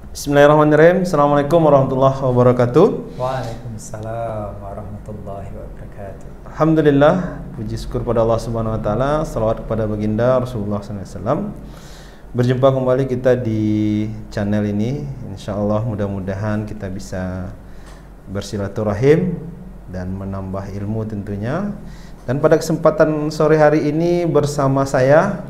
Bismillahirrahmanirrahim. Assalamualaikum warahmatullahi wabarakatuh. Waalaikumsalam warahmatullahi wabarakatuh. Alhamdulillah, puji syukur pada Allah Subhanahu wa taala, salawat kepada baginda Rasulullah SAW. Berjumpa kembali kita di channel ini. Insyaallah mudah-mudahan kita bisa bersilaturahim dan menambah ilmu tentunya. Dan pada kesempatan sore hari ini bersama saya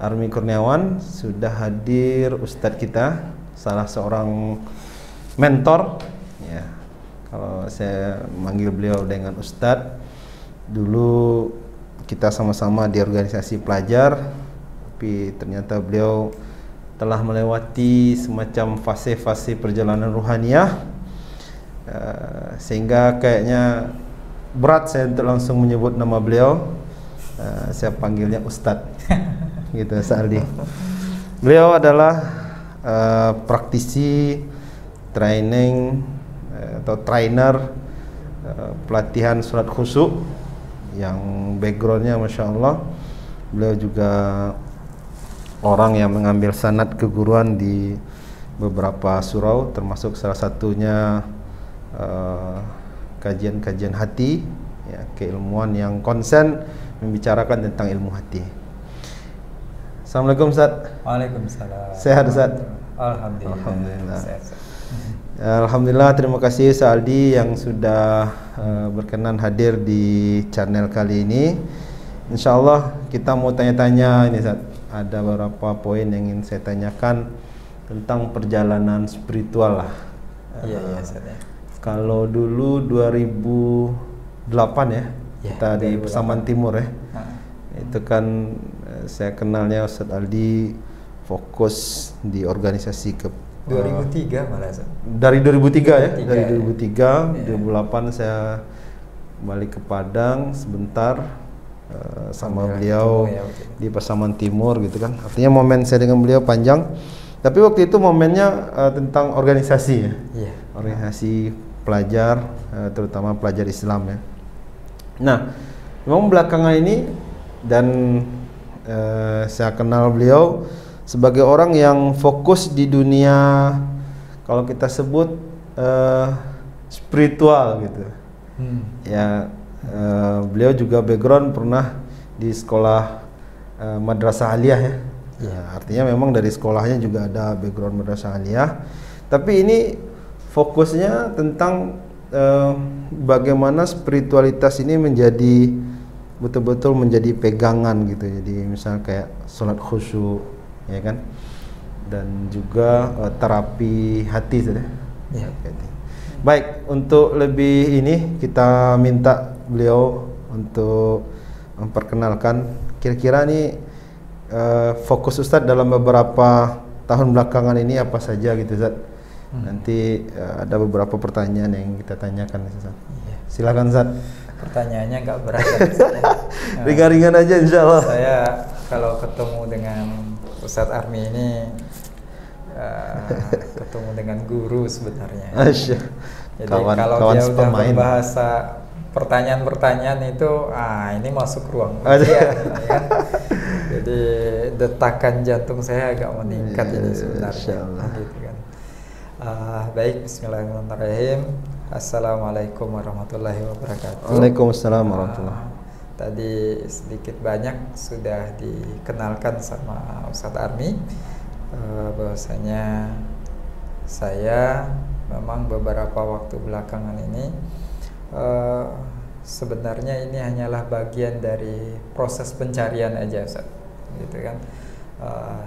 Army Kurniawan sudah hadir Ustadz kita, salah seorang mentor ya. Kalau saya manggil beliau dengan Ustadz, dulu kita sama-sama di organisasi pelajar, tapi ternyata beliau telah melewati semacam fase-fase perjalanan ruhaniyah, sehingga kayaknya berat saya untuk langsung menyebut nama beliau. Saya panggilnya Ustadz gitu, Sa'aldi. Beliau adalah praktisi training atau trainer pelatihan surat khusyuk yang backgroundnya Masya Allah. Beliau juga orang yang mengambil sanad keguruan di beberapa surau, termasuk salah satunya kajian-kajian hati ya, keilmuan yang konsen membicarakan tentang ilmu hati. Assalamualaikum Ustaz. Waalaikumsalam. Sehat Ustaz? Alhamdulillah. Sehat. Alhamdulillah, terima kasih Sa'aldi yang sudah berkenan hadir di channel kali ini. Insyaallah kita mau tanya-tanya ini Ustaz. Ada beberapa poin yang ingin saya tanyakan tentang perjalanan spiritual lah. Iya, Ustaz ya. Kalau dulu 2008 ya, kita di 2008. Pasaman Timur ya. Itu kan saya kenalnya Ustaz Aldi fokus di organisasi ke 2003 malah Ustaz. dari 2003 ya, dari 2003, ya. 2008 saya balik ke Padang sebentar sama beliau di Pasaman Timur gitu kan. Artinya momen saya dengan beliau panjang. Tapi waktu itu momennya tentang organisasi ya. Iya. Organisasi pelajar, terutama pelajar Islam ya. Nah, memang belakangan ini dan saya kenal beliau sebagai orang yang fokus di dunia, kalau kita sebut spiritual gitu. Ya, beliau juga background pernah di sekolah madrasah aliyah ya. Ya, artinya memang dari sekolahnya juga ada background madrasah aliyah. Tapi ini fokusnya tentang bagaimana spiritualitas ini menjadi betul-betul menjadi pegangan gitu. Jadi misal kayak sholat khusyuk ya kan, dan juga terapi hati sudah ya. Baik, untuk lebih ini kita minta beliau untuk memperkenalkan kira-kira nih fokus Ustadz dalam beberapa tahun belakangan ini apa saja gitu Ustadz. Nanti ada beberapa pertanyaan yang kita tanyakan Ustadz. Silakan Ustadz. Pertanyaannya nggak berat ya. Ringan-ringan aja insyaallah. Saya kalau ketemu dengan Ustadz Army ini ketemu dengan guru sebenarnya. Jadi kalau dia udah berbahasa pertanyaan-pertanyaan itu, ini masuk ruang ujian, kan? Jadi detakan jantung saya agak meningkat ini sebenarnya. Gitu kan. Baik, Bismillahirrahmanirrahim. Assalamualaikum warahmatullahi wabarakatuh. Waalaikumsalam warahmatullahi wabarakatuh. Tadi sedikit banyak sudah dikenalkan sama Ustadz Army, bahwasanya saya memang beberapa waktu belakangan ini sebenarnya ini hanyalah bagian dari proses pencarian aja Ustadz, gitu kan.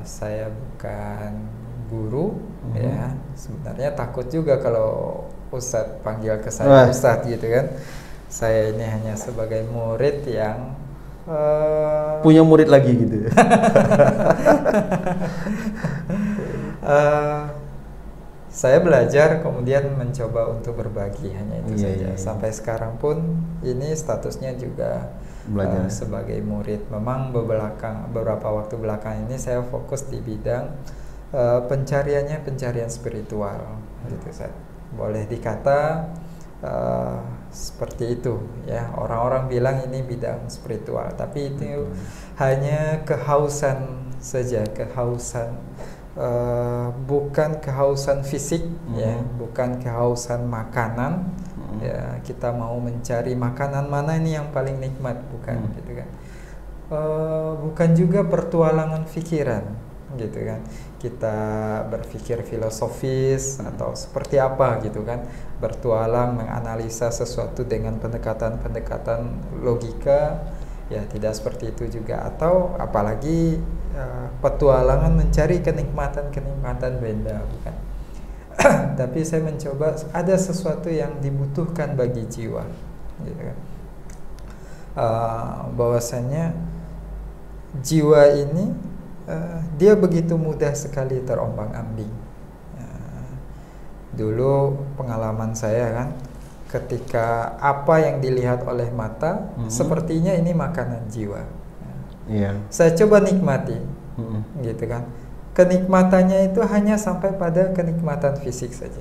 Saya bukan guru ya, sebenarnya takut juga kalau Ustadz panggil ke saya Ustadz gitu kan. Saya ini hanya sebagai murid yang punya murid lagi gitu. Saya belajar kemudian mencoba untuk berbagi, hanya itu saja. Sampai sekarang pun ini statusnya juga belajar sebagai murid. Memang beberapa waktu belakang ini saya fokus di bidang pencarian spiritual gitu Ustaz. Boleh dikata seperti itu ya. Orang-orang bilang ini bidang spiritual, tapi itu hanya kehausan saja, kehausan bukan bukan kehausan fisik, ya, bukan kehausan makanan. Ya, kita mau mencari makanan mana ini yang paling nikmat, bukan, gitu kan. Bukan juga pertualangan pikiran, gitu kan. Kita berpikir filosofis atau seperti apa, gitu kan. Bertualang menganalisa sesuatu dengan pendekatan-pendekatan logika, ya tidak seperti itu juga. Atau apalagi petualangan mencari kenikmatan-kenikmatan benda, bukan. Tapi saya mencoba ada sesuatu yang dibutuhkan bagi jiwa, gitu kan. Bahwasanya jiwa ini dia begitu mudah sekali terombang-ambing. Dulu pengalaman saya kan, ketika apa yang dilihat oleh mata sepertinya ini makanan jiwa. Saya coba nikmati, gitu kan. Kenikmatannya itu hanya sampai pada kenikmatan fisik saja.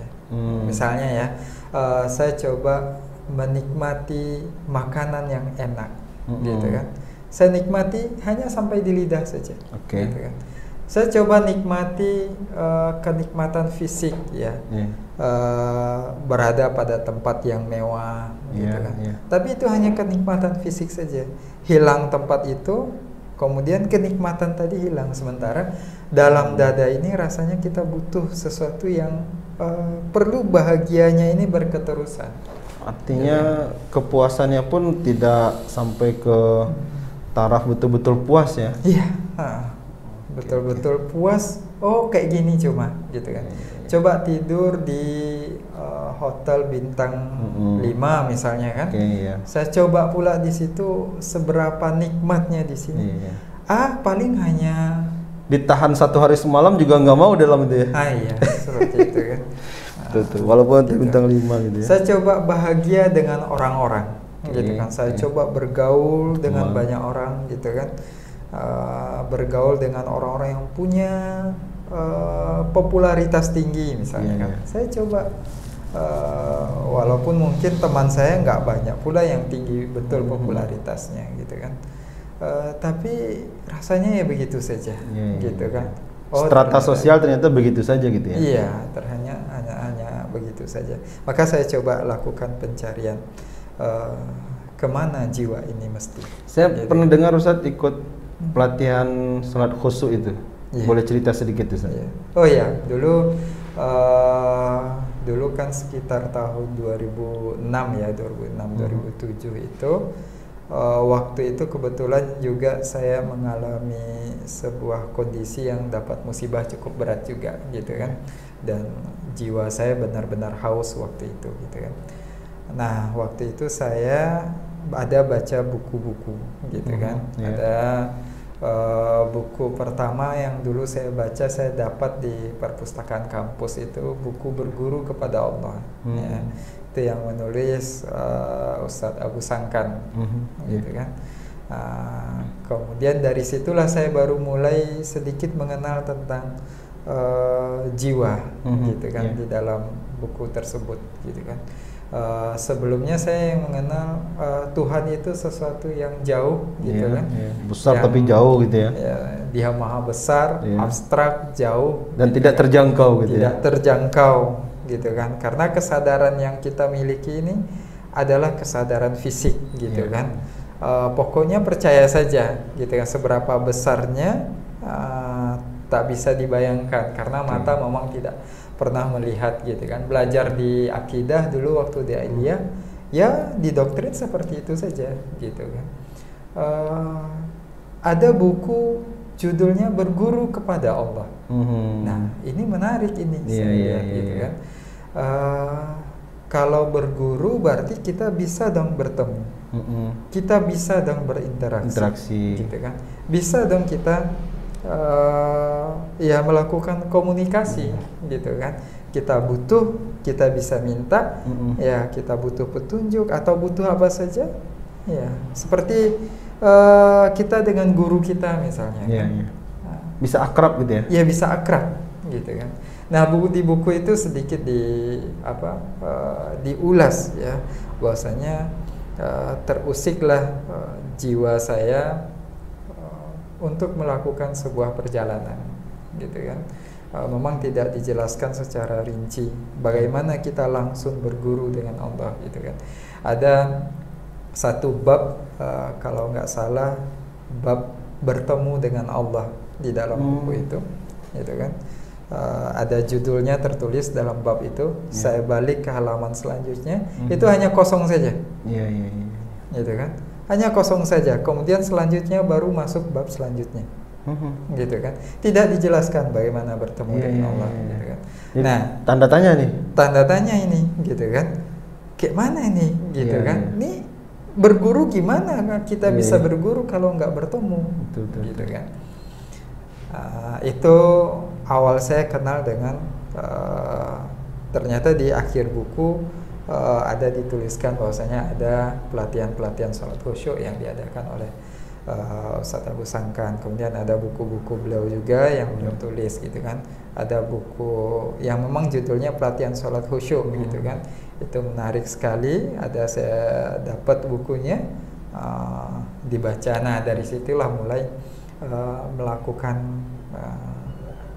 Misalnya ya, saya coba menikmati makanan yang enak, gitu kan. Saya nikmati hanya sampai di lidah saja, gitu kan. Saya coba nikmati kenikmatan fisik, ya, berada pada tempat yang mewah, gitu kan. Tapi itu hanya kenikmatan fisik saja. Hilang tempat itu, kemudian kenikmatan tadi hilang. Sementara dalam dada ini rasanya kita butuh sesuatu yang perlu bahagianya ini berketerusan. Artinya kepuasannya pun tidak sampai ke taraf betul-betul puas, ya? Iya, betul-betul puas. Oh, kayak gini cuma, gitu kan. Coba tidur di hotel bintang 5 misalnya kan. Saya coba pula di situ seberapa nikmatnya di sini. Paling hanya ditahan 1 hari semalam juga nggak mau dalam itu, ya? Iya, seperti itu kan. Betul, walaupun gitu. Bintang 5 gitu, ya. Saya coba bahagia dengan orang-orang, gitu kan. Saya coba bergaul dengan banyak orang, gitu kan. Bergaul dengan orang-orang yang punya popularitas tinggi misalnya kan. Saya coba walaupun mungkin teman saya nggak banyak pula yang tinggi betul popularitasnya, gitu kan. Tapi rasanya ya begitu saja, gitu kan. Strata sosial ternyata begitu saja, gitu ya. Iya, hanya begitu saja. Maka saya coba lakukan pencarian kemana jiwa ini mesti. Saya pernah dengar Ustadz ikut pelatihan salat khusyuk itu. Boleh cerita sedikit, Ustadz? Oh ya, dulu kan sekitar tahun 2006 ya, 2007 itu. Waktu itu kebetulan juga saya mengalami sebuah kondisi yang dapat musibah cukup berat juga, gitu kan. Dan jiwa saya benar-benar haus waktu itu, gitu kan. Nah, waktu itu saya ada baca buku-buku, gitu kan. Ada buku pertama yang dulu saya baca, saya dapat di perpustakaan kampus itu, buku Berguru Kepada Allah, ya. Itu yang menulis Ustadz Abu Sangkan, gitu kan. Kemudian dari situlah saya baru mulai sedikit mengenal tentang jiwa, gitu kan, di dalam buku tersebut, gitu kan. Sebelumnya saya yang mengenal Tuhan itu sesuatu yang jauh, gitu kan. Besar yang, tapi jauh, gitu ya. Dia maha besar, abstrak, jauh, dan gitu, tidak terjangkau, gitu. Tidak terjangkau, gitu kan. Karena kesadaran yang kita miliki ini adalah kesadaran fisik, gitu kan. Pokoknya percaya saja, gitu kan. Seberapa besarnya tak bisa dibayangkan, karena mata memang tidak pernah melihat, gitu kan. Belajar di akidah dulu waktu di Aliyah, ya didoktrin seperti itu saja, gitu kan. Ada buku judulnya Berguru Kepada Allah. Nah, ini menarik ini, gitu kan. Kalau berguru berarti kita bisa dong bertemu, kita bisa dong berinteraksi, gitu kan. Bisa dong kita ya melakukan komunikasi, gitu kan. Kita butuh, kita bisa minta, ya kita butuh petunjuk atau butuh apa saja, ya seperti kita dengan guru kita misalnya, kan? Bisa akrab, gitu ya. Ya bisa akrab, gitu kan. Nah, di buku itu sedikit diulas, ya, bahwasanya terusiklah jiwa saya untuk melakukan sebuah perjalanan, gitu kan. memang tidak dijelaskan secara rinci bagaimana kita langsung berguru dengan Allah gitu kan. Ada satu bab kalau nggak salah bab bertemu dengan Allah di dalam buku itu gitu kan. Ada judulnya tertulis dalam bab itu. Saya balik ke halaman selanjutnya, itu hanya kosong saja. Gitu kan, hanya kosong saja. Kemudian selanjutnya baru masuk bab selanjutnya. Gitu kan, tidak dijelaskan bagaimana bertemu dengan Allah gitu kan. Nah, tanda tanya nih, tanda tanya ini gitu kan, kayak mana ini gitu kan. Ini berguru gimana kita bisa berguru kalau nggak bertemu gitu kan. Itu awal saya kenal dengan ternyata di akhir buku ada dituliskan bahwasanya ada pelatihan sholat khusyuk yang diadakan oleh Ustadz Abu Sangkan. Kemudian ada buku-buku beliau juga yang beliau tulis gitu kan. Ada buku yang memang judulnya pelatihan sholat khusyuk gitu kan. Itu menarik sekali. Ada saya dapat bukunya, dibaca. Nah dari situlah mulai melakukan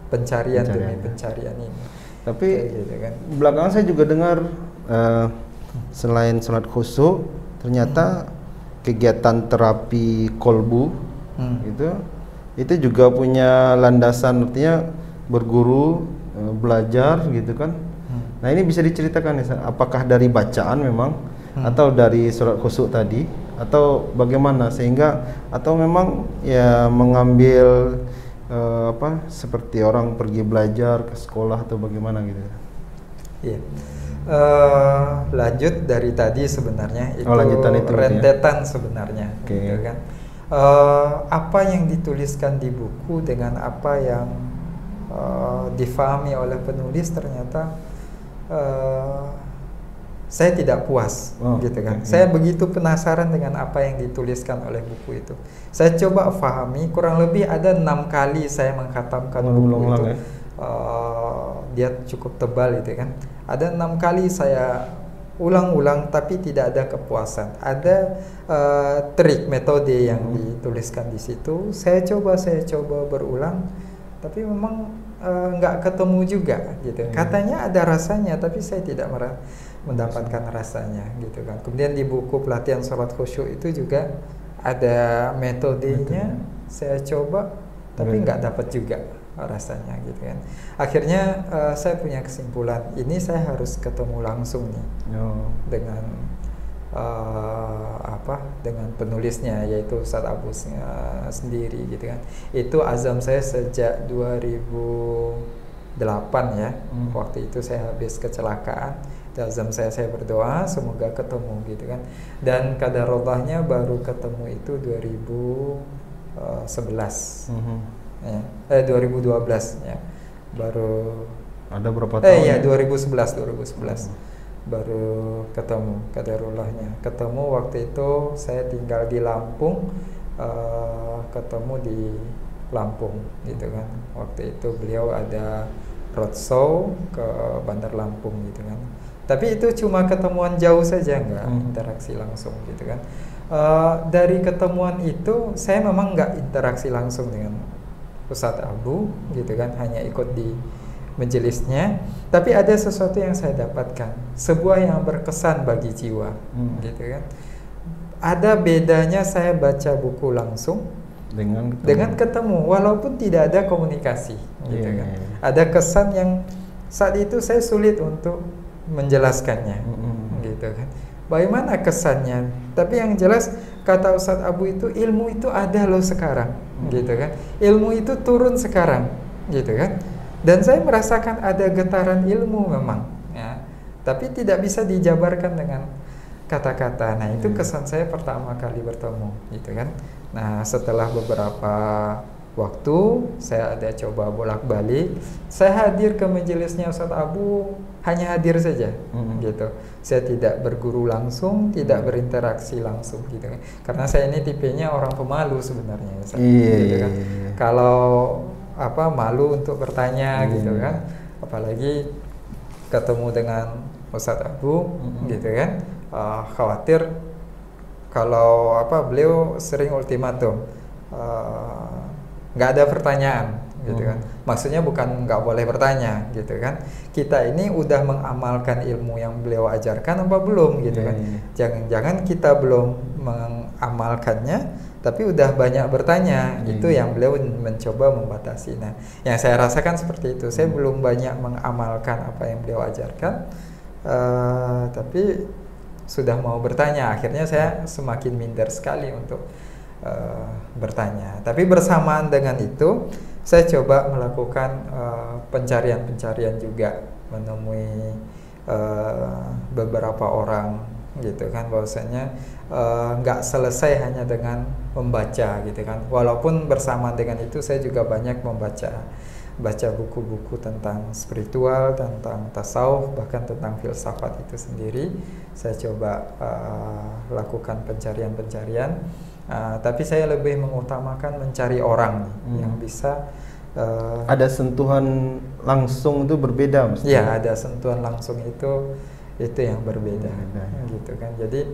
pencarian demi pencarian ini. Tapi gitu kan. Belakangan saya juga dengar selain sholat khusyuk ternyata kegiatan terapi kolbu itu juga punya landasan, artinya berguru, belajar gitu kan. Nah ini bisa diceritakan nih, apakah dari bacaan memang atau dari sholat khusyuk tadi atau bagaimana, sehingga atau memang ya mengambil seperti orang pergi belajar ke sekolah atau bagaimana gitu. Iya. Lanjut dari tadi sebenarnya itu, itu rentetan ya? Sebenarnya gitu kan. Apa yang dituliskan di buku dengan apa yang difahami oleh penulis ternyata saya tidak puas gitu kan. Saya begitu penasaran dengan apa yang dituliskan oleh buku itu. Saya coba fahami, kurang lebih ada 6 kali saya mengkhatamkan buku itu. Dia cukup tebal itu kan. Ada 6 kali saya ulang-ulang tapi tidak ada kepuasan. Ada trik metode yang dituliskan di situ. Saya coba berulang, tapi memang nggak ketemu juga gitu. Katanya ada rasanya, tapi saya tidak mendapatkan rasanya gitu kan. Kemudian di buku pelatihan sholat khusyuk itu juga ada metodenya. Saya coba, tapi nggak dapat juga rasanya gitu kan. Akhirnya saya punya kesimpulan, ini saya harus ketemu langsung nih dengan dengan penulisnya, yaitu Ustadz Abu sendiri gitu kan. Itu azam saya sejak 2008 ya. Waktu itu saya habis kecelakaan. Azam saya berdoa semoga ketemu gitu kan. Dan qadarullah-nya baru ketemu itu 2011. Ya, 2012 ya, baru ada berapa tahun? Ya 2011 baru ketemu qadarullahnya. Ketemu waktu itu saya tinggal di Lampung, ketemu di Lampung gitu kan. Waktu itu beliau ada roadshow ke Bandar Lampung gitu kan. Tapi itu cuma ketemuan jauh saja, nggak interaksi langsung gitu kan. Dari ketemuan itu saya memang nggak interaksi langsung dengan Ustadz Abu gitu kan, hanya ikut di majelisnya. Tapi ada sesuatu yang saya dapatkan, sebuah yang berkesan bagi jiwa gitu kan. Ada bedanya saya baca buku langsung dengan ketemu, walaupun tidak ada komunikasi gitu kan. Ada kesan yang saat itu saya sulit untuk menjelaskannya gitu kan. Bagaimana kesannya? Tapi yang jelas kata Ustadz Abu itu, ilmu itu ada loh sekarang gitu kan. Ilmu itu turun sekarang gitu kan. Dan saya merasakan ada getaran ilmu memang ya. Tapi tidak bisa dijabarkan dengan kata-kata. Nah, itu kesan saya pertama kali bertemu gitu kan. Nah, setelah beberapa waktu saya ada coba bolak-balik, saya hadir ke majelisnya Ustadz Abu, hanya hadir saja gitu. Saya tidak berguru langsung, tidak berinteraksi langsung gitu kan. Karena saya ini tipenya orang pemalu sebenarnya gitu kan. Kalau malu untuk bertanya gitu kan, apalagi ketemu dengan Ustadz Abu gitu kan. Khawatir kalau beliau sering ultimatum, nggak ada pertanyaan gitu kan. Maksudnya bukan nggak boleh bertanya gitu kan. Kita ini udah mengamalkan ilmu yang beliau ajarkan apa belum gitu kan. Jangan-jangan kita belum mengamalkannya tapi udah banyak bertanya. Itu yang beliau mencoba membatasi. Nah, yang saya rasakan seperti itu. Saya belum banyak mengamalkan apa yang beliau ajarkan, tapi sudah mau bertanya. Akhirnya saya semakin minder sekali untuk bertanya. Tapi bersamaan dengan itu, saya coba melakukan pencarian-pencarian juga, menemui beberapa orang gitu kan, bahwasanya nggak selesai hanya dengan membaca gitu kan. Walaupun bersamaan dengan itu saya juga banyak baca buku-buku tentang spiritual, tentang tasawuf, bahkan tentang filsafat itu sendiri. Saya coba lakukan pencarian-pencarian, tapi saya lebih mengutamakan mencari orang yang bisa ada sentuhan langsung itu berbeda mesti. Ya, ada sentuhan langsung itu yang berbeda gitu kan. Jadi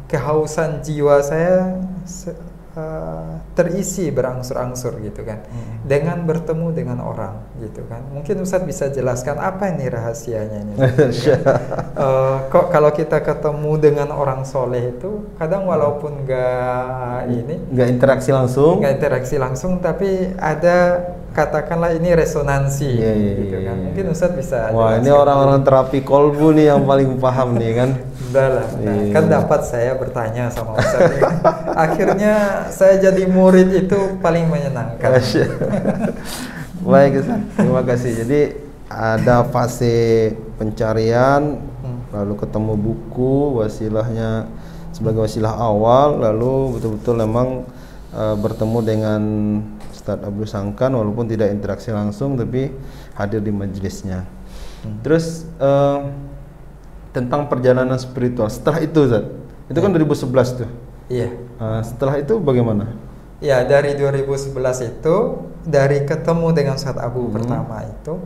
kehausan jiwa saya terisi berangsur-angsur gitu kan, dengan bertemu dengan orang gitu kan. Mungkin Ustadz bisa jelaskan apa ini rahasianya ini gitu kan? Kok kalau kita ketemu dengan orang soleh itu kadang walaupun nggak interaksi langsung tapi ada, katakanlah ini resonansi gitu kan. Mungkin Ustadz bisa jelaskan. Ini orang-orang terapi kolbu nih yang paling paham nih kan. Nah, kan dapat saya bertanya sama Ustadz. Akhirnya saya jadi murid itu paling menyenangkan. Baik Ustaz, terima kasih. Jadi ada fase pencarian, lalu ketemu buku, wasilahnya sebagai wasilah awal, lalu betul-betul memang bertemu dengan Ustadz Abdul Sangkan walaupun tidak interaksi langsung tapi hadir di majelisnya. Terus tentang perjalanan spiritual setelah itu Ustadz, itu kan 2011 tuh. Iya. Setelah itu bagaimana? Ya, dari 2011 itu, dari ketemu dengan Ustadz Abu pertama itu,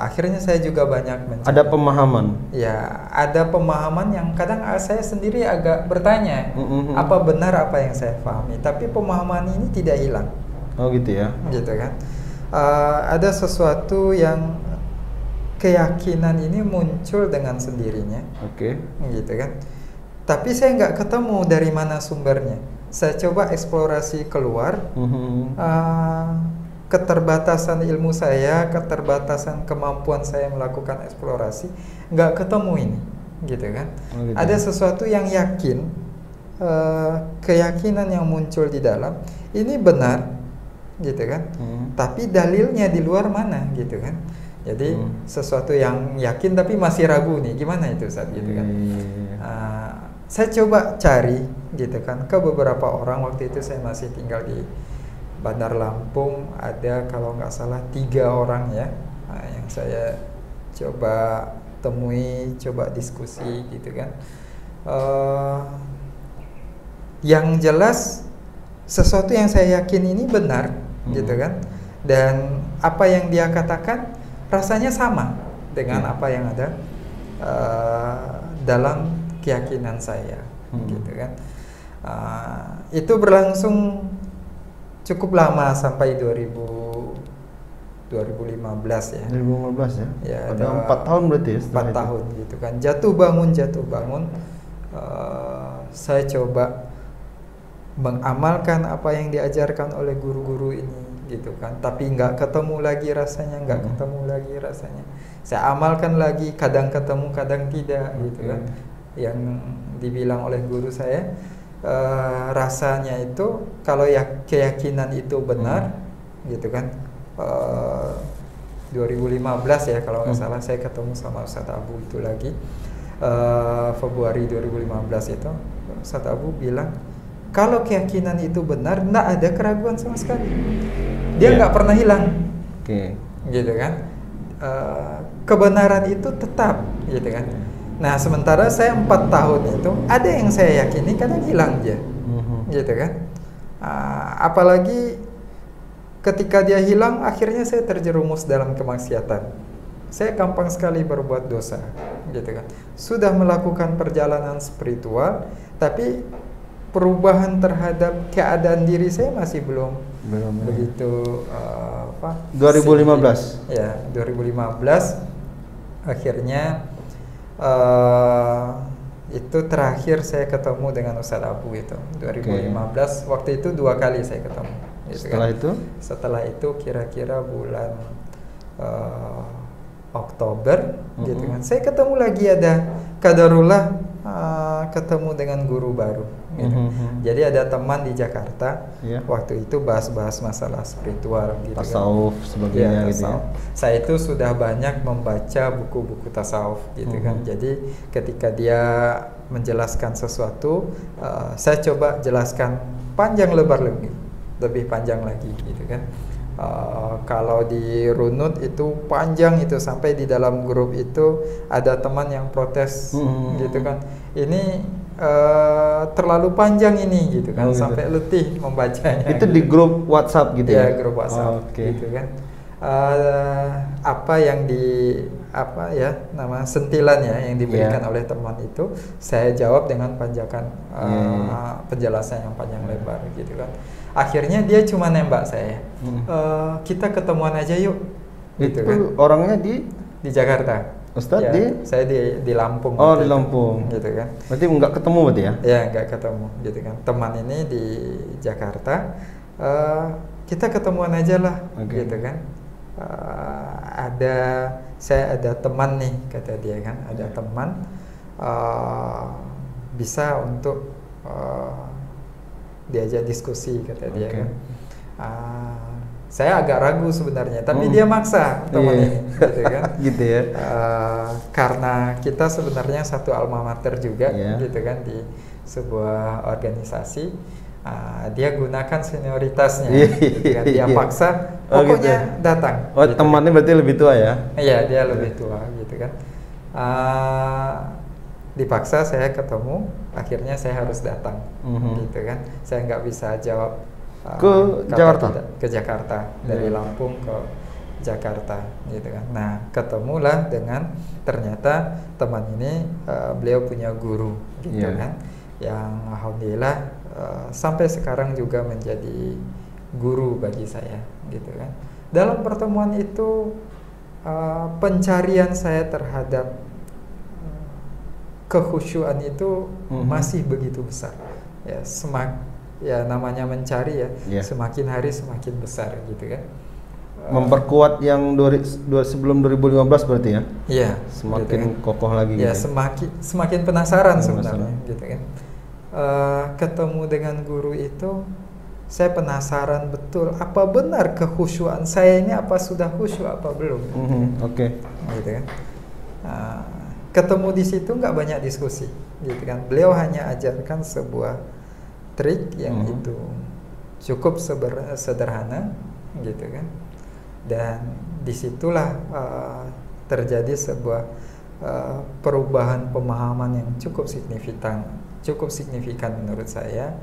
akhirnya saya juga banyak mencari. Ada pemahaman? Ya, ada pemahaman yang kadang saya sendiri agak bertanya, apa benar apa yang saya pahami, tapi pemahaman ini tidak hilang. Oh gitu ya? Gitu kan. Ada sesuatu yang keyakinan ini muncul dengan sendirinya. Oke. Gitu kan. Tapi saya nggak ketemu dari mana sumbernya. Saya coba eksplorasi keluar, keterbatasan ilmu saya, keterbatasan kemampuan saya melakukan eksplorasi, nggak ketemu ini, gitu kan? Oh, gitu. Ada sesuatu yang yakin, keyakinan yang muncul di dalam ini benar, gitu kan? Tapi dalilnya di luar mana, gitu kan? Jadi sesuatu yang yakin tapi masih ragu nih, gimana itu Ustaz, gitu kan? Saya coba cari gitu kan ke beberapa orang. Waktu itu saya masih tinggal di Bandar Lampung, ada kalau nggak salah 3 orang ya, yang saya coba temui, coba diskusi gitu kan. Yang jelas sesuatu yang saya yakin ini benar gitu kan, dan apa yang dia katakan rasanya sama dengan apa yang ada dalam keyakinan saya, gitu kan. Itu berlangsung cukup lama sampai 2015 ya. 2015 ya? Ya, ada 4 tahun berarti ya? 4 tahun gitu kan. Jatuh bangun. Saya coba mengamalkan apa yang diajarkan oleh guru-guru ini, gitu kan. Tapi nggak ketemu lagi rasanya, Saya amalkan lagi, kadang ketemu, kadang tidak, gitu kan. Yang dibilang oleh guru saya, rasanya itu kalau keyakinan itu benar, gitu kan. 2015 ya kalau nggak salah, saya ketemu sama Ustadz Abu itu lagi, Februari 2015 itu Ustadz Abu bilang kalau keyakinan itu benar, nggak ada keraguan sama sekali, dia nggak pernah hilang, gitu kan. Kebenaran itu tetap, gitu kan. Nah, sementara saya 4 tahun itu ada yang saya yakini kadang hilang aja, gitu kan. Apalagi ketika dia hilang, akhirnya saya terjerumus dalam kemaksiatan. Saya gampang sekali berbuat dosa, gitu kan. Sudah melakukan perjalanan spiritual, tapi perubahan terhadap keadaan diri saya masih belum Begitu 2015. Ya, 2015 akhirnya itu terakhir saya ketemu dengan Ustadz Abu itu 2015. Waktu itu 2 kali saya ketemu. Gitu Setelah itu kira-kira bulan Oktober, gitu kan. Saya ketemu lagi, ada qadarullah ketemu dengan guru baru. Gitu. Jadi ada teman di Jakarta, waktu itu bahas-bahas masalah spiritual, gitu tasawuf kan. sebagainya, gitu ya. Saya itu sudah banyak membaca buku-buku tasawuf, gitu kan. Jadi ketika dia menjelaskan sesuatu, saya coba jelaskan panjang lebar lebih panjang lagi, gitu kan. Kalau di runut itu panjang itu, sampai di dalam grup itu ada teman yang protes, gitu kan. Ini terlalu panjang ini, gitu kan, sampai letih membacanya. Itu gitu. Di grup WhatsApp gitu ya? Grup WhatsApp, gitu kan. Apa yang nama sentilan ya yang diberikan oleh teman itu, saya jawab dengan penjelasan yang panjang lebar, gitu kan. Akhirnya dia cuma nembak saya, kita ketemuan aja yuk. Gitu kan. Orangnya di Jakarta. Ustadz saya di Lampung. Oh, di Lampung. Gitu kan. Berarti nggak ketemu berarti ya? Ya, nggak ketemu, gitu kan. Teman ini di Jakarta, kita ketemuan aja lah, gitu kan. Saya ada teman nih, kata dia kan, ada teman bisa untuk diajak diskusi, kata dia kan. Saya agak ragu sebenarnya, tapi dia maksa teman ini, gitu kan. Gitu ya. Karena kita sebenarnya satu alma mater juga, gitu kan, di sebuah organisasi. Dia gunakan senioritasnya, gitu kan. Dia paksa, pokoknya datang. Oh, gitu. Temannya berarti lebih tua ya? Iya, dia lebih tua, gitu kan. Dipaksa saya ketemu, akhirnya saya harus datang, gitu kan. Saya nggak bisa jawab ke Jakarta? Ke Jakarta, dari Lampung ke Jakarta, gitu kan. Nah, ketemulah dengan, ternyata teman ini beliau punya guru, gitu kan, yang alhamdulillah sampai sekarang juga menjadi guru bagi saya, gitu kan. Dalam pertemuan itu pencarian saya terhadap kekhusyuan itu masih begitu besar. Ya, namanya mencari ya, semakin hari semakin besar, gitu kan. Memperkuat yang sebelum 2015 berarti ya? Iya. Semakin gitu kan. kokoh lagi. Ya, gitu. semakin penasaran sebenarnya, gitu kan. Ketemu dengan guru itu, saya penasaran betul, apa benar kekhusyuan saya ini, apa sudah khusyuk apa belum? Oke. Gitu kan. Ketemu di situ nggak banyak diskusi, gitu kan. Beliau hanya ajarkan sebuah trik yang itu cukup sederhana, gitu kan. Dan disitulah terjadi sebuah perubahan pemahaman yang cukup signifikan menurut saya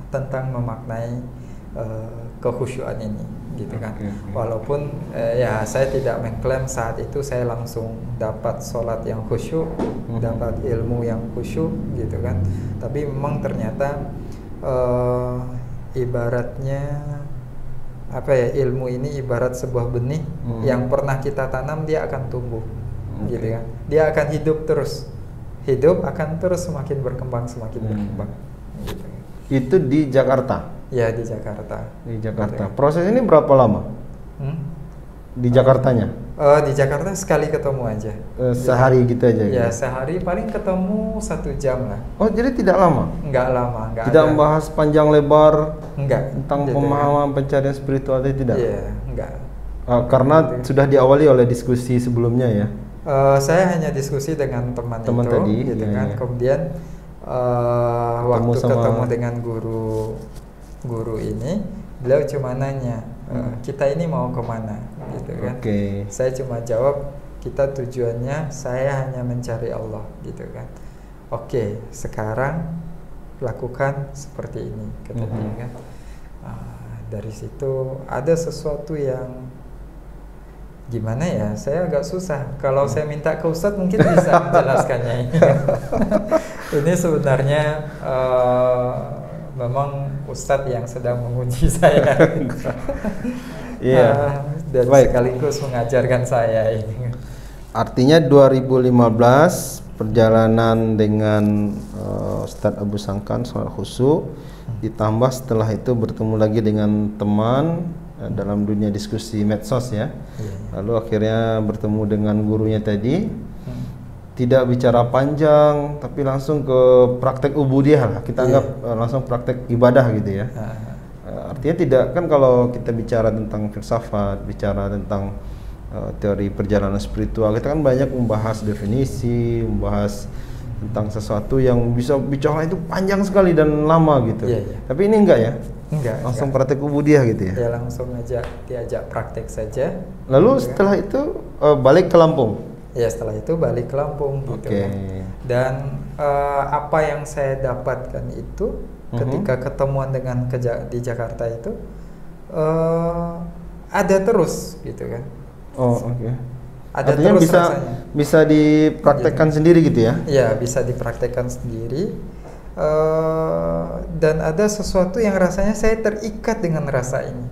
tentang memaknai kekhusyuan ini, gitu kan. Walaupun ya saya tidak mengklaim saat itu saya langsung dapat sholat yang khusyuk, dapat ilmu yang khusyuk, gitu kan. Tapi memang ternyata ibaratnya ilmu ini ibarat sebuah benih yang pernah kita tanam, dia akan tumbuh, gitu kan. Dia akan hidup terus, akan terus semakin berkembang, berkembang, gitu. Itu di Jakarta? Ya, di Jakarta. Di Jakarta. Proses ini berapa lama? Di Jakartanya? Di Jakarta sekali ketemu aja. Sehari gitu aja? Ya, gitu? sehari paling ketemu 1 jam lah. Oh, jadi tidak lama? Enggak lama. Tidak membahas panjang lebar? Enggak. Tentang pemahaman pencarian spiritual itu tidak? Iya, enggak. Karena sudah diawali oleh diskusi sebelumnya ya? Saya hanya diskusi dengan teman itu, tadi, gitu kan. Kemudian waktu ketemu dengan guru ini, beliau cuma nanya, kita ini mau kemana, gitu kan. Saya cuma jawab, kita tujuannya saya hanya mencari Allah, gitu kan. Sekarang lakukan seperti ini, kata dia kan. Dari situ ada sesuatu yang gimana ya, saya agak susah. Kalau saya minta ke Ustadz mungkin bisa menjelaskannya ini. Ini sebenarnya memang Ustadz yang sedang menguji saya. Iya. Dan sekaligus mengajarkan saya ini. Artinya 2015 perjalanan dengan Ustadz Abu Sangkan soal khusyuk, ditambah setelah itu bertemu lagi dengan teman dalam dunia diskusi medsos ya. Lalu akhirnya bertemu dengan gurunya tadi. Tidak bicara panjang, tapi langsung ke praktek ubudiyah lah. Kita anggap langsung praktek ibadah gitu ya. Artinya tidak, kan kalau kita bicara tentang filsafat, bicara tentang teori perjalanan spiritual, kita kan banyak membahas definisi, membahas tentang sesuatu yang bisa bicara itu panjang sekali dan lama gitu. Tapi ini enggak ya? Enggak. Langsung praktek ubudiyah gitu ya? Ya langsung aja diajak praktek saja. Lalu setelah itu balik ke Lampung? Ya setelah itu balik ke Lampung gitu kan. Dan apa yang saya dapatkan itu ketika ketemuan dengan di Jakarta itu ada terus gitu kan. Ada artinya terus bisa dipraktekkan sendiri gitu ya? Ya bisa dipraktekkan sendiri. Dan ada sesuatu yang rasanya saya terikat dengan rasa ini,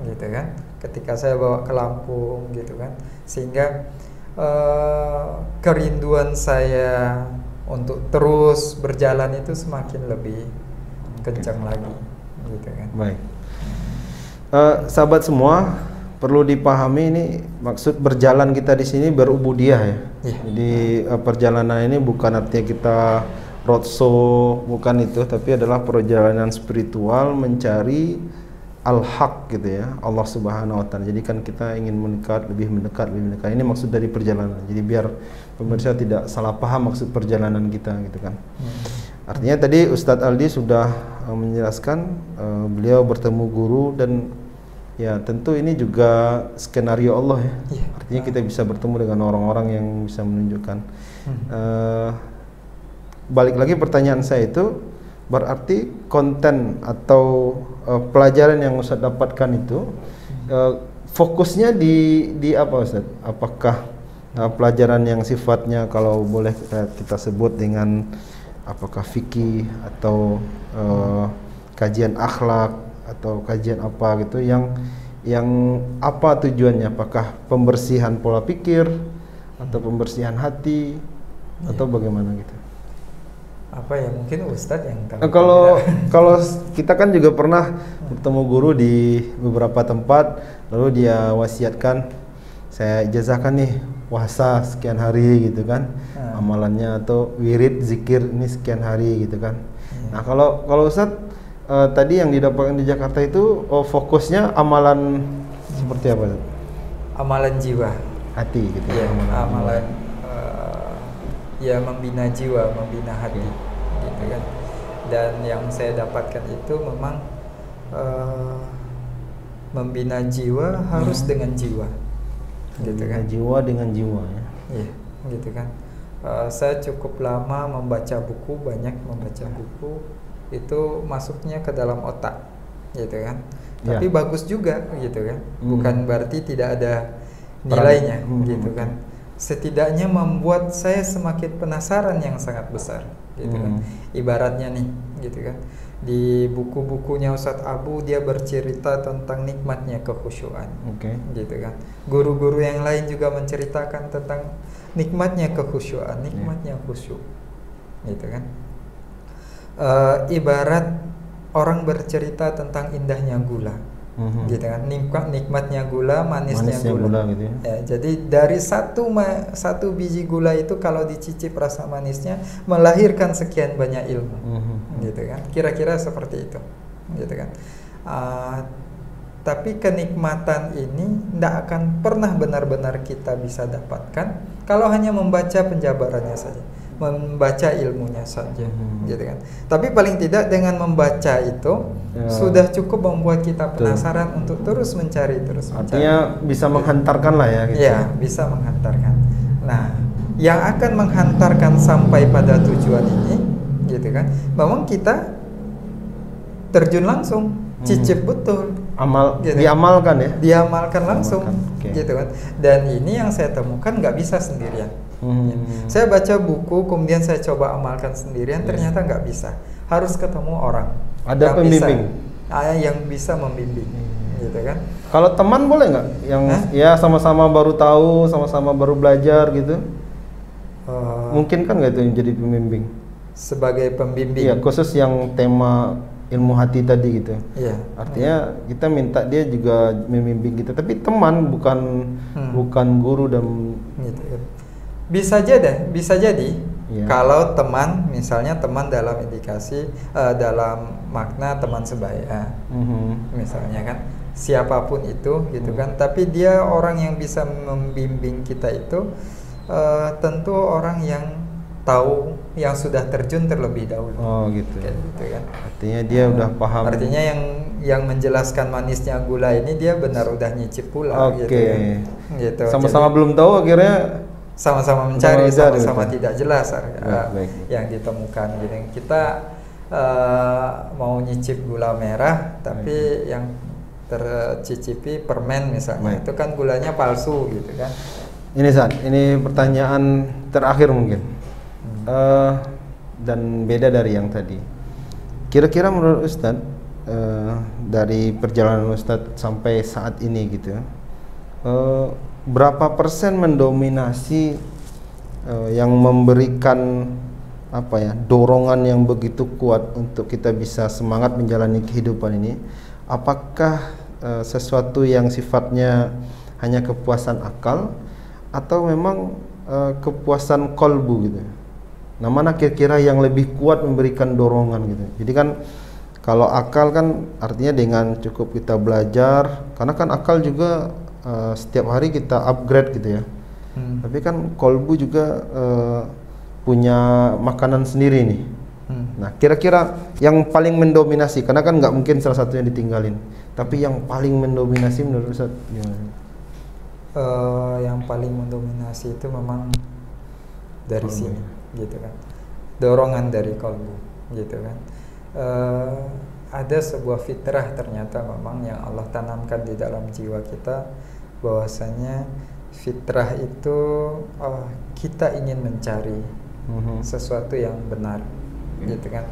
gitu kan. Ketika saya bawa ke Lampung gitu kan, sehingga kerinduan saya untuk terus berjalan itu semakin lebih kencang lagi, gitu kan. Baik, sahabat semua perlu dipahami ini maksud berjalan kita di sini berubudiyah ya. Jadi perjalanan ini bukan artinya kita roadshow, bukan itu, tapi adalah perjalanan spiritual mencari al-haq gitu ya, Allah Subhanahu wa taala. Jadi kan kita ingin lebih mendekat. Ini maksud dari perjalanan. Jadi biar pemirsa tidak salah paham maksud perjalanan kita gitu kan. Artinya tadi Ustadz Aldi sudah menjelaskan beliau bertemu guru dan ya tentu ini juga skenario Allah ya. Artinya kita bisa bertemu dengan orang-orang yang bisa menunjukkan. Balik lagi pertanyaan saya itu, berarti konten atau pelajaran yang Ustadz dapatkan itu fokusnya di apa Ustadz? Apakah pelajaran yang sifatnya kalau boleh kita sebut dengan apakah fikih atau kajian akhlak atau kajian apa gitu yang apa tujuannya? Apakah pembersihan pola pikir atau pembersihan hati atau bagaimana gitu? Apa ya, mungkin Ustadz yang tahu. Kalau kita kan juga pernah bertemu guru di beberapa tempat, lalu dia wasiatkan, saya ijazahkan nih puasa sekian hari gitu kan, amalannya atau wirid zikir ini sekian hari gitu kan. Nah kalau Ustadz tadi yang didapatkan di Jakarta itu fokusnya amalan seperti apa? Amalan jiwa, hati gitu ya. Amalan ya membina jiwa, membina hati, gitu kan. Dan yang saya dapatkan itu memang membina jiwa harus dengan jiwa, gitu kan. Jiwa dengan jiwa ya. Iya, gitu kan. Saya cukup lama banyak membaca buku itu masuknya ke dalam otak, gitu kan. Tapi bagus juga, gitu kan. Bukan berarti tidak ada nilainya, gitu kan. Setidaknya membuat saya semakin penasaran yang sangat besar, gitu kan. Ibaratnya nih, gitu kan, di buku-bukunya Ustadz Abu dia bercerita tentang nikmatnya kekhusyuan, gitu kan. Guru-guru yang lain juga menceritakan tentang nikmatnya kekhusyuan, nikmatnya khusyuk, gitu kan. Ibarat orang bercerita tentang indahnya gula, gitu kan. Nikmatnya gula, manisnya gula gitu ya. Ya, jadi dari satu biji gula itu kalau dicicip rasa manisnya melahirkan sekian banyak ilmu, gitu kan. Kira-kira seperti itu, gitu kan. Tapi kenikmatan ini tidak akan pernah benar-benar kita bisa dapatkan kalau hanya membaca penjabarannya saja, membaca ilmunya saja, gitu kan. Tapi paling tidak dengan membaca itu sudah cukup membuat kita penasaran untuk terus mencari. Artinya bisa menghantarkan lah ya, gitu. Ya, bisa menghantarkan. Nah, yang akan menghantarkan sampai pada tujuan ini, gitu kan, memang kita terjun langsung, cicip betul, gitu. Diamalkan ya, diamalkan langsung, gitu kan. Dan ini yang saya temukan nggak bisa sendirian. Saya baca buku kemudian saya coba amalkan sendirian, ternyata nggak bisa. harus ketemu orang. Ada pembimbing. Yang bisa membimbing, gitu kan? Kalau teman boleh nggak? Yang ya sama-sama baru tahu, sama-sama baru belajar gitu. Mungkin kan nggak itu yang jadi pembimbing? Sebagai pembimbing. Iya, khusus yang tema ilmu hati tadi gitu. Iya. Artinya kita minta dia juga membimbing kita, tapi teman bukan guru dan gitu. Bisa jadi. Yeah. Kalau teman, misalnya teman dalam indikasi dalam makna teman sebaya, misalnya kan, siapapun itu, gitu kan. Tapi dia orang yang bisa membimbing kita itu tentu orang yang tahu, yang sudah terjun terlebih dahulu. Oh gitu. Kayak gitu kan. Artinya dia udah paham. Artinya yang menjelaskan manisnya gula ini dia benar udah nyicip pula. Oke. Gitu kan. Gitu. Sama-sama belum tahu akhirnya. Sama-sama mencari, sama-sama tidak jelas yang ditemukan gitu. Kita mau nyicip gula merah, tapi yang tercicipi permen misalnya, itu kan gulanya palsu gitu kan. Ini San, ini pertanyaan terakhir mungkin, dan beda dari yang tadi. Kira-kira menurut Ustadz, dari perjalanan Ustadz sampai saat ini gitu, berapa persen mendominasi yang memberikan dorongan yang begitu kuat untuk kita bisa semangat menjalani kehidupan ini? Apakah sesuatu yang sifatnya hanya kepuasan akal atau memang kepuasan kolbu gitu? Nah, mana kira-kira yang lebih kuat memberikan dorongan gitu? Jadi kan kalau akal kan artinya dengan cukup kita belajar, karena kan akal juga setiap hari kita upgrade gitu ya. Tapi kan kolbu juga punya makanan sendiri nih. Nah, kira-kira yang paling mendominasi, karena kan nggak mungkin salah satunya ditinggalin, tapi yang paling mendominasi menurut Ustaz gimana? Yang paling mendominasi itu memang dari sini, gitu kan. Dorongan dari kolbu, gitu kan. Ada sebuah fitrah ternyata memang yang Allah tanamkan di dalam jiwa kita, bahwasanya fitrah itu kita ingin mencari sesuatu yang benar, gitu kan,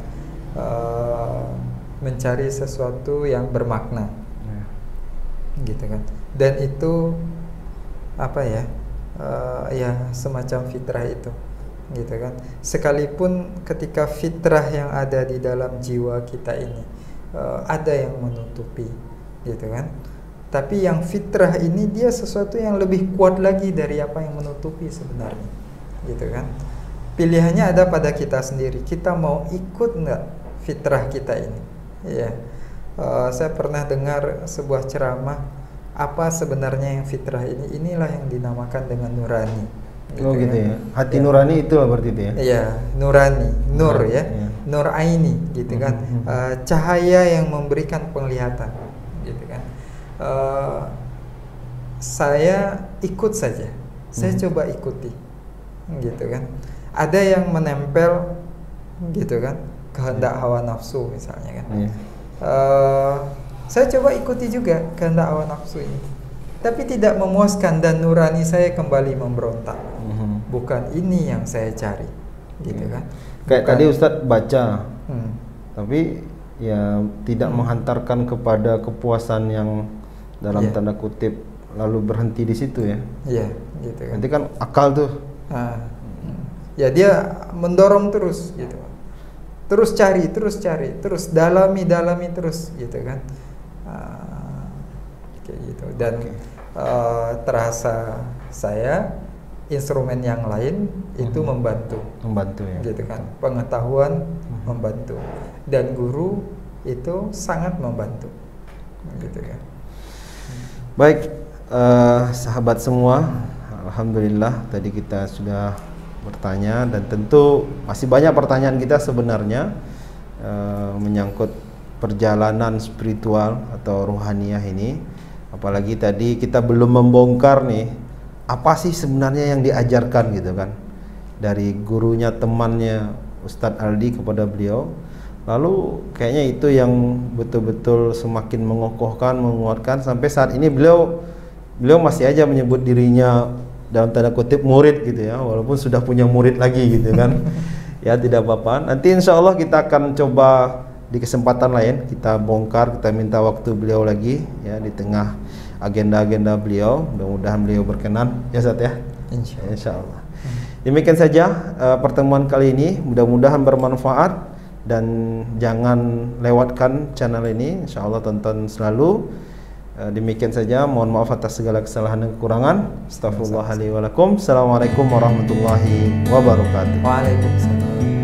mencari sesuatu yang bermakna, gitu kan. Dan itu ya semacam fitrah itu, gitu kan. Sekalipun ketika fitrah yang ada di dalam jiwa kita ini ada yang menutupi, gitu kan. Tapi yang fitrah ini dia sesuatu yang lebih kuat lagi dari apa yang menutupi sebenarnya, gitu kan. Pilihannya ada pada kita sendiri. Kita mau ikut nggak fitrah kita ini? Ya, saya pernah dengar sebuah ceramah, apa sebenarnya yang fitrah ini? Inilah yang dinamakan dengan nurani. Gitu gitu kan? Ya. Hati nurani itu lah berarti itu ya. Iya, nurani, nur ya. Nur aini, gitu kan. Cahaya yang memberikan penglihatan, gitu kan. Saya ikut saja, saya coba ikuti, gitu kan. Ada yang menempel, gitu kan, kehendak hawa nafsu misalnya kan. Saya coba ikuti juga kehendak hawa nafsu ini, tapi tidak memuaskan dan nurani saya kembali memberontak. Bukan ini yang saya cari, gitu kan. Kayak tadi Ustadz baca, tapi ya tidak menghantarkan kepada kepuasan yang dalam tanda kutip lalu berhenti di situ ya. Iya, gitu kan. Nanti kan akal tuh. Ya dia mendorong terus gitu. Terus cari, terus dalami terus gitu kan. Kayak gitu. Dan terasa saya instrumen yang lain itu membantu ya. Gitu kan. Pengetahuan membantu dan guru itu sangat membantu. Gitu kan. Baik, sahabat semua, alhamdulillah tadi kita sudah bertanya dan tentu masih banyak pertanyaan kita sebenarnya menyangkut perjalanan spiritual atau ruhaniyah ini. Apalagi tadi kita belum membongkar nih apa sih sebenarnya yang diajarkan gitu kan dari gurunya temannya Ustadz Aldi kepada beliau. Lalu kayaknya itu yang betul-betul semakin mengokohkan, menguatkan sampai saat ini beliau masih aja menyebut dirinya dalam tanda kutip murid gitu ya, walaupun sudah punya murid lagi gitu kan. Ya tidak apa-apa. Nanti insya Allah kita akan coba di kesempatan lain kita bongkar, kita minta waktu beliau lagi ya di tengah agenda-agenda beliau. Mudah-mudahan beliau berkenan ya Ustaz ya. Insya Allah. Demikian saja pertemuan kali ini. Mudah-mudahan bermanfaat dan jangan lewatkan channel ini. Insya Allah tonton selalu. Demikian saja. Mohon maaf atas segala kesalahan dan kekurangan. Astaghfirullahaladzim. Assalamualaikum warahmatullahi wabarakatuh. Waalaikumsalam.